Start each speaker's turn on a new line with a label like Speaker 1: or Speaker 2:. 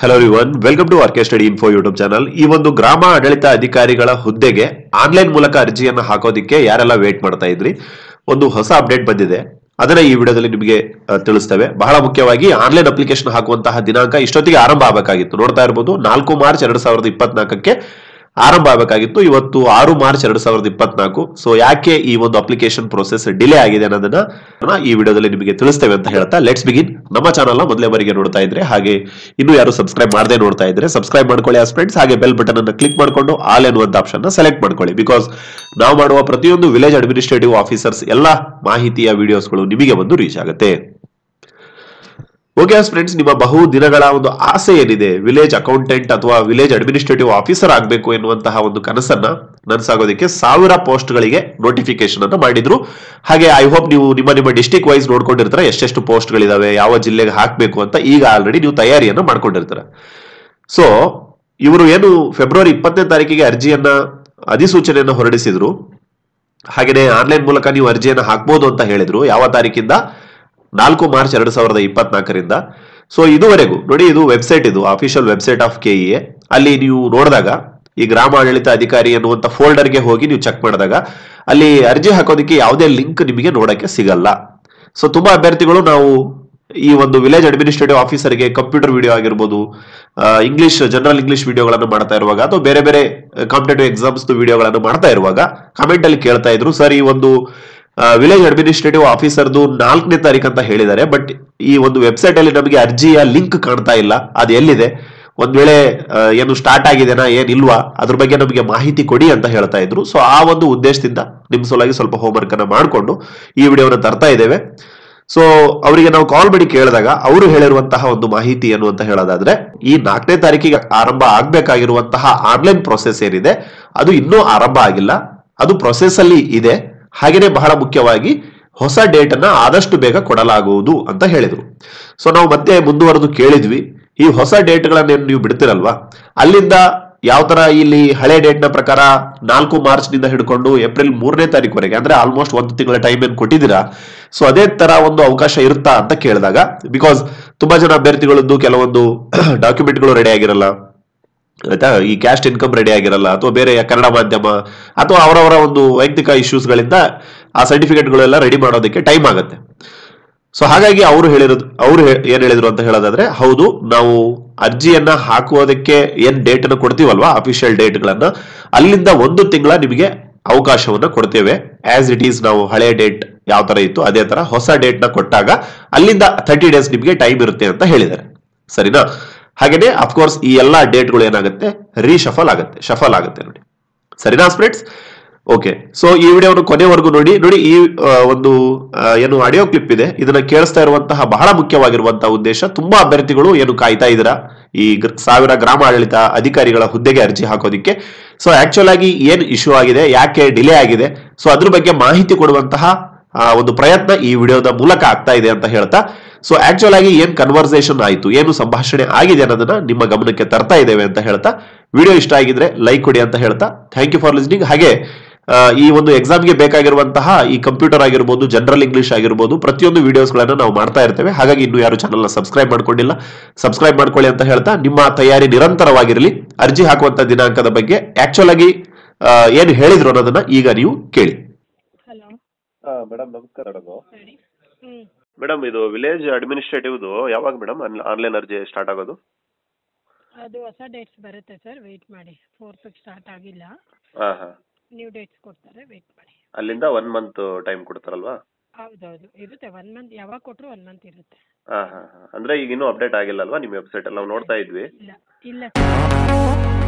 Speaker 1: Hello everyone, welcome to RK study info YouTube channel. ಈ ಒಂದು ಗ್ರಾಮ ಆಡಳಿತ ಅಧಿಕಾರಿಗಳ ಹುದ್ದೆಗೆ ಆನ್ಲೈನ್ ಮೂಲಕ ಅರ್ಜಿಯನ್ನು ಹಾಕೋದಿಕ್ಕೆ ಯಾರೆಲ್ಲ ವೇಟ್ ಮಾಡ್ತಾ ಇದ್ರಿ, ಒಂದು ಹೊಸ ಅಪ್ಡೇಟ್ ಬಂದಿದೆ. ಅದನ್ನ ಈ ವಿಡಿಯೋದಲ್ಲಿ ನಿಮಗೆ ತಿಳಿಸ್ತೇವೆ. ಬಹಳ ಮುಖ್ಯವಾಗಿ ಆನ್ಲೈನ್ ಅಪ್ಲಿಕೇಶನ್ ಹಾಕುವಂತಹ ದಿನಾಂಕ ಇಷ್ಟೊತ್ತಿಗೆ ಆರಂಭ ಆಗಬೇಕಾಗಿತ್ತು. ನೋಡ್ತಾ ಇರಬಹುದು 4 ಮಾರ್ಚ್ 2024ಕ್ಕೆ ಆರಂಭ ಆಗಬೇಕಾಗಿತ್ತು. ಇವತ್ತು 6 ಮಾರ್ಚ್ 2024. ಸೊ ಯಾಕೆ ಈ ಒಂದು ಅಪ್ಲಿಕೇಶನ್ ಪ್ರೋಸೆಸ್ ಡಿಲೇ ಆಗಿದೆ ಅನ್ನೋದನ್ನ ಈ ವಿಡಿಯೋದಲ್ಲಿ ನಿಮಗೆ ತಿಳಿಸ್ತೇವೆ ಅಂತ ಹೇಳ್ತಾ ಲೆಟ್ಸ್ ಬಿಗಿನ್. ನಮ್ಮ ಚಾನಲ್ ಮೊದಲೇ ಬಾರಿಗೆ ನೋಡ್ತಾ ಇದ್ರೆ, ಹಾಗೆ ಇನ್ನು ಯಾರು ಸಬ್ಸ್ಕ್ರೈಬ್ ಮಾಡದೆ ನೋಡ್ತಾ ಇದ್ರೆ ಸಬ್ಸ್ಕ್ರೈಬ್ ಮಾಡ್ಕೊಳ್ಳಿ ಆಸ್ ಫ್ರೆಂಡ್ಸ್. ಹಾಗೆ ಬೆಲ್ ಬಟನ್ ಅನ್ನು ಕ್ಲಿಕ್ ಮಾಡ್ಕೊಂಡು ಆಲ್ ಎನ್ನುವಂತ ಆಪ್ಷನ್ ಸೆಲೆಕ್ಟ್ ಮಾಡ್ಕೊಳ್ಳಿ. ಬಿಕಾಸ್ ನಾವು ಮಾಡುವ ಪ್ರತಿಯೊಂದು ವಿಲೇಜ್ ಅಡ್ಮಿನಿಸ್ಟ್ರೇಟಿವ್ ಆಫೀಸರ್ಸ್ ಎಲ್ಲ ಮಾಹಿತಿಯ ವಿಡಿಯೋಸ್ಗಳು ನಿಮಗೆ ಬಂದು ರೀಚ್ ಆಗುತ್ತೆ. ಓಕೆ ಫ್ರೆಂಡ್ಸ್, ನಿಮ್ಮ ಬಹು ದಿನಗಳ ಒಂದು ಆಸೆ ಏನಿದೆ, ವಿಲೇಜ್ ಅಕೌಂಟೆಂಟ್ ಅಥವಾ ವಿಲೇಜ್ ಅಡ್ಮಿನಿಸ್ಟ್ರೇಟಿವ್ ಆಫೀಸರ್ ಆಗಬೇಕು ಎನ್ನುವಂತಹ ಒಂದು ಕನಸನ್ನ ನನಸಾಗೋದಕ್ಕೆ 1000 ಪೋಸ್ಟ್ ಗಳಿಗೆ ನೋಟಿಫಿಕೇಶನ್ ಅನ್ನು ಮಾಡಿದ್ರು. ಹಾಗೆ ಐ ಹೋಪ್ ನೀವು ನಿಮ್ಮ ಡಿಸ್ಟ್ರಿಕ್ಟ್ ವೈಸ್ ನೋಡ್ಕೊಂಡಿರ್ತಾರೆ ಎಷ್ಟೆಷ್ಟು ಪೋಸ್ಟ್ ಗಳಿದಾವೆ, ಯಾವ ಜಿಲ್ಲೆಗೆ ಹಾಕಬೇಕು ಅಂತ ಈಗ ಆಲ್ರೆಡಿ ನೀವು ತಯಾರಿಯನ್ನ ಮಾಡ್ಕೊಂಡಿರ್ತಾರೆ. ಸೊ ಇವರು ಏನು ಫೆಬ್ರವರಿ 20ನೇ ತಾರೀಕಿಗೆ ಅರ್ಜಿಯನ್ನ ಅಧಿಸೂಚನೆಯನ್ನು ಹೊರಡಿಸಿದ್ರು. ಹಾಗೆಯೇ ಆನ್ಲೈನ್ ಮೂಲಕ ನೀವು ಅರ್ಜಿಯನ್ನು ಹಾಕ್ಬೋದು ಅಂತ ಹೇಳಿದ್ರು. ಯಾವ ತಾರೀಕಿಂದ? 4 ಮಾರ್ಚ್ 2024ರಿಂದ. ಸೊ ಇದುವರೆಗೂ ನೋಡಿ, ಇದು ವೆಬ್ಸೈಟ್, ಇದು ಅಫಿಷಿಯಲ್ ವೆಬ್ಸೈಟ್ ಆಫ್ ಕೆಇಎ. ಅಲ್ಲಿ ನೀವು ನೋಡಿದಾಗ ಈ ಗ್ರಾಮ ಆಡಳಿತ ಅಧಿಕಾರಿ ಅನ್ನುವಂಥ ಫೋಲ್ಡರ್ಗೆ ಹೋಗಿ ನೀವು ಚೆಕ್ ಮಾಡಿದಾಗ ಅಲ್ಲಿ ಅರ್ಜಿ ಹಾಕೋದಕ್ಕೆ ಯಾವುದೇ ಲಿಂಕ್ ನಿಮಗೆ ನೋಡಕ್ಕೆ ಸಿಗಲ್ಲ. ಸೊ ತುಂಬಾ ಅಭ್ಯರ್ಥಿಗಳು ನಾವು ಈ ಒಂದು ವಿಲೇಜ್ ಅಡ್ಮಿನಿಸ್ಟ್ರೇಟಿವ್ ಆಫೀಸರ್ಗೆ ಕಂಪ್ಯೂಟರ್ ವಿಡಿಯೋ ಆಗಿರ್ಬೋದು, ಇಂಗ್ಲಿಷ್ ಜನರಲ್ ಇಂಗ್ಲಿಷ್ ವಿಡಿಯೋಗಳನ್ನು ಮಾಡ್ತಾ ಇರುವಾಗ ಅಥವಾ ಬೇರೆ ಬೇರೆ ಕಾಂಪಿಟೇಟಿವ್ ಎಕ್ಸಾಮ್ಸ್ ವಿಡಿಯೋಗಳನ್ನು ಮಾಡ್ತಾ ಇರುವಾಗ ಕಮೆಂಟ್ ಅಲ್ಲಿ ಕೇಳ್ತಾ ಇದ್ರು, ಸರ್ ಈ ಒಂದು ವಿಲೇಜ್ ಅಡ್ಮಿನಿಸ್ಟ್ರೇಟಿವ್ ಆಫೀಸರ್ದು 4ನೇ ತಾರೀಕು ಅಂತ ಹೇಳಿದ್ದಾರೆ, ಬಟ್ ಈ ಒಂದು ವೆಬ್ಸೈಟ್ ಅಲ್ಲಿ ನಮಗೆ ಅರ್ಜಿಯ ಲಿಂಕ್ ಕಾಣ್ತಾ ಇಲ್ಲ, ಅದು ಎಲ್ಲಿದೆ, ಒಂದ್ ವೇಳೆ ಏನು ಸ್ಟಾರ್ಟ್ ಆಗಿದೆನಾ ಏನಿಲ್ವಾ ಅದ್ರ ಬಗ್ಗೆ ನಮಗೆ ಮಾಹಿತಿ ಕೊಡಿ ಅಂತ ಹೇಳ್ತಾ ಇದ್ರು. ಸೊ ಆ ಒಂದು ಉದ್ದೇಶದಿಂದ ನಿಮ್ ಸಲುವಾಗಿ ಸ್ವಲ್ಪ ಹೋಮ್ವರ್ಕ್ ಅನ್ನ ಮಾಡಿಕೊಂಡು ಈ ವಿಡಿಯೋನ ತರ್ತಾ ಇದ್ದೇವೆ. ಸೊ ಅವರಿಗೆ ನಾವು ಕಾಲ್ ಮಾಡಿ ಕೇಳಿದಾಗ ಅವರು ಹೇಳಿರುವಂತಹ ಒಂದು ಮಾಹಿತಿ ಏನು ಅಂತ ಹೇಳೋದಾದ್ರೆ, ಈ 4ನೇ ತಾರೀಕಿಗೆ ಆರಂಭ ಆಗ್ಬೇಕಾಗಿರುವಂತಹ ಆನ್ಲೈನ್ ಪ್ರೊಸೆಸ್ ಏನಿದೆ ಅದು ಇನ್ನೂ ಆರಂಭ ಆಗಿಲ್ಲ, ಅದು ಪ್ರೊಸೆಸ್ ಅಲ್ಲಿ ಇದೆ. ಹಾಗೇನೆ ಬಹಳ ಮುಖ್ಯವಾಗಿ ಹೊಸ ಡೇಟ್ ಅನ್ನ ಆದಷ್ಟು ಬೇಗ ಕೊಡಲಾಗುವುದು ಅಂತ ಹೇಳಿದ್ರು. ಸೊ ನಾವು ಮತ್ತೆ ಮುಂದುವರೆದು ಕೇಳಿದ್ವಿ, ಈ ಹೊಸ ಡೇಟ್ ಗಳನ್ನೇನು ನೀವು ಬಿಡ್ತಿರಲ್ವಾ, ಅಲ್ಲಿಂದ ಯಾವ ತರ ಇಲ್ಲಿ ಹಳೆ ಡೇಟ್ ನ ಪ್ರಕಾರ 4 ಮಾರ್ಚ್ ನಿಂದ ಹಿಡ್ಕೊಂಡು ಏಪ್ರಿಲ್ 3ನೇ ತಾರೀಕುವರೆಗೆ, ಅಂದ್ರೆ ಆಲ್ಮೋಸ್ಟ್ 1 ತಿಂಗಳ ಟೈಮ್ ಏನ್ ಕೊಟ್ಟಿದ್ದೀರಾ, ಸೊ ಅದೇ ತರ ಒಂದು ಅವಕಾಶ ಇರುತ್ತಾ ಅಂತ ಕೇಳಿದಾಗ, ಬಿಕಾಸ್ ತುಂಬಾ ಜನ ಅಭ್ಯರ್ಥಿಗಳದ್ದು ಕೆಲವೊಂದು ಡಾಕ್ಯುಮೆಂಟ್ಗಳು ರೆಡಿ ಆಗಿರಲ್ಲ, ಆಯ್ತಾ, ಈ ಕ್ಯಾಸ್ಟ್ ಇನ್ಕಮ್ ರೆಡಿ ಆಗಿರಲ್ಲ, ಅಥವಾ ಬೇರೆ ಕನ್ನಡ ಮಾಧ್ಯಮ ಅಥವಾ ಅವರವರ ಒಂದು ವೈಯಕ್ತಿಕ ಇಶ್ಯೂಸ್ ಗಳಿಂದ ಆ ಸರ್ಟಿಫಿಕೇಟ್ಗಳೆಲ್ಲ ರೆಡಿ ಮಾಡೋದಕ್ಕೆ ಟೈಮ್ ಆಗುತ್ತೆ. ಸೊ ಹಾಗಾಗಿ ಅವರು ಏನ್ ಹೇಳಿದ್ರು ಅಂತ ಹೇಳೋದಾದ್ರೆ, ಹೌದು ನಾವು ಅರ್ಜಿಯನ್ನ ಹಾಕುವುದಕ್ಕೆ ಏನ್ ಡೇಟ್ ಅನ್ನು ಕೊಡ್ತೀವಲ್ವಾ, ಅಫಿಷಿಯಲ್ ಡೇಟ್ ಗಳನ್ನ, ಅಲ್ಲಿಂದ 1 ತಿಂಗಳ ನಿಮಗೆ ಅವಕಾಶವನ್ನ ಕೊಡ್ತೇವೆ. ಆಸ್ ಇಟ್ ಈಸ್ ನಾವು ಹಳೆ ಡೇಟ್ ಯಾವ ತರ ಇತ್ತು ಅದೇ ತರ ಹೊಸ ಡೇಟ್ ನ ಕೊಟ್ಟಾಗ ಅಲ್ಲಿಂದ 30 ಡೇಸ್ ನಿಮಗೆ ಟೈಮ್ ಇರುತ್ತೆ ಅಂತ ಹೇಳಿದ್ದಾರೆ. ಸರಿನಾ? ಹಾಗೇನೆ ಅಫ್ಕೋರ್ಸ್ ಈ ಎಲ್ಲಾ ಡೇಟ್ಗಳು ಏನಾಗುತ್ತೆ, ಶಫಲ್ ಆಗುತ್ತೆ ನೋಡಿ. ಸರಿನಾ ಫ್ರೆಂಡ್ಸ್? ಓಕೆ, ಸೊ ಈ ವಿಡಿಯೋವನ್ನು ಕೊನೆವರೆಗೂ ನೋಡಿ. ಈ ಒಂದು ಏನು ಆಡಿಯೋ ಕ್ಲಿಪ್ ಇದೆ, ಇದನ್ನ ಕೇಳಿಸ್ತಾ ಇರುವಂತಹ ಬಹಳ ಮುಖ್ಯವಾಗಿರುವಂತಹ ಉದ್ದೇಶ, ತುಂಬಾ ಅಭ್ಯರ್ಥಿಗಳು ಏನು ಕಾಯ್ತಾ ಇದ್ದೀರಾ ಈ 1000 ಗ್ರಾಮ ಆಡಳಿತ ಅಧಿಕಾರಿಗಳ ಹುದ್ದೆಗೆ ಅರ್ಜಿ ಹಾಕೋದಿಕ್ಕೆ. ಸೊ ಆಕ್ಚುಲ್ ಆಗಿ ಏನ್ ಇಶ್ಯೂ ಆಗಿದೆ, ಯಾಕೆ ಡಿಲೇ ಆಗಿದೆ, ಸೊ ಅದ್ರ ಬಗ್ಗೆ ಮಾಹಿತಿ ಕೊಡುವಂತಹ ಒಂದು ಪ್ರಯತ್ನ ಈ ವಿಡಿಯೋದ ಮೂಲಕ ಆಗ್ತಾ ಇದೆ ಅಂತ ಹೇಳ್ತಾ, ಸೊ ಆಕ್ಚುಲ್ ಆಗಿ ಏನ್ ಕನ್ವರ್ಸೇಷನ್ ಆಯ್ತು, ಏನು ಸಂಭಾಷಣೆ ಆಗಿದೆ ಅನ್ನೋದನ್ನ ನಿಮ್ಮ ಗಮನಕ್ಕೆ ತರ್ತಾ ಇದ್ದೇವೆ ಅಂತ ಹೇಳ್ತಾ, ವಿಡಿಯೋ ಇಷ್ಟ ಆಗಿದ್ರೆ ಲೈಕ್ ಕೊಡಿ ಅಂತ ಹೇಳ್ತಾ, ಥ್ಯಾಂಕ್ ಯು ಫಾರ್ ಲಿಸ್ನಿಂಗ್. ಹಾಗೆ ಈ ಒಂದು ಎಕ್ಸಾಮ್ಗೆ ಬೇಕಾಗಿರುವಂತಹ ಈ ಕಂಪ್ಯೂಟರ್ ಆಗಿರ್ಬೋದು, ಜನರಲ್ ಇಂಗ್ಲಿಷ್ ಆಗಿರ್ಬೋದು, ಪ್ರತಿಯೊಂದು ವಿಡಿಯೋಸ್ ಗಳನ್ನ ನಾವು ಮಾಡ್ತಾ ಇರ್ತೇವೆ. ಹಾಗಾಗಿ ಇನ್ನು ಯಾರು ಚಾನಲ್ ನ ಸಬ್ಸ್ಕ್ರೈಬ್ ಮಾಡ್ಕೊಂಡಿಲ್ಲ, ಸಬ್ಸ್ಕ್ರೈಬ್ ಮಾಡ್ಕೊಳ್ಳಿ ಅಂತ ಹೇಳ್ತಾ, ನಿಮ್ಮ ತಯಾರಿ ನಿರಂತರವಾಗಿರಲಿ. ಅರ್ಜಿ ಹಾಕುವಂತ ದಿನಾಂಕದ ಬಗ್ಗೆ ಆಕ್ಚುಲ್ ಆಗಿ ಏನು ಹೇಳಿದ್ರು ಅನ್ನೋದನ್ನ ಈಗ ನೀವು ಕೇಳಿ. ಮೇಡಮ್ ನಮಸ್ಕಾರ. ಮೇಡಮ್ ಇದು ವಿಲೇಜ್ ಅಡ್ಮಿನಿಸ್ಟ್ರೇಟಿವ್ದು ಯಾವಾಗ ಮೇಡಮ್ ಆನ್ಲೈನ್ ಅರ್ಜಿ ಸ್ಟಾರ್ಟ್ ಆಗೋದು?
Speaker 2: ಅದು ಹೊಸ ಡೇಟ್ಸ್ ಬರುತ್ತೆ ಸರ್, ವೆಯ್ಟ್ ಮಾಡಿ. 4th ಸ್ಟಾರ್ಟ್ ಆಗಿಲ್ಲ, ನ್ಯೂ ಡೇಟ್ಸ್ ಕೊಡ್ತಾರೆ, ವೆಯ್ಟ್ ಮಾಡಿ.
Speaker 1: ಅಲ್ಲಿಂದ 1 ಮಂತ್ ಟೈಮ್ ಕೊಡ್ತಾರಲ್ವಾ?
Speaker 2: ಹೌದೌದು, ಇರುತ್ತೆ 1 ಮಂತ್, ಯಾವಾಗ ಕೊಟ್ಟರು 1 ಮಂತ್ ಇರುತ್ತೆ.
Speaker 1: ಅಂದ್ರೆ ಈಗ ಇನ್ನೂ ಅಪ್ಡೇಟ್ ಆಗಿಲ್ಲ ಅಲ್ವಾ ನಿಮ್ಮ ವೆಬ್ಸೈಟ್ ಅಲ್ಲಿ? ನಾವು ನೋಡ್ತಾ ಇದ್ವಿ.
Speaker 2: ಇಲ್ಲ ಇಲ್ಲ ಸರ್.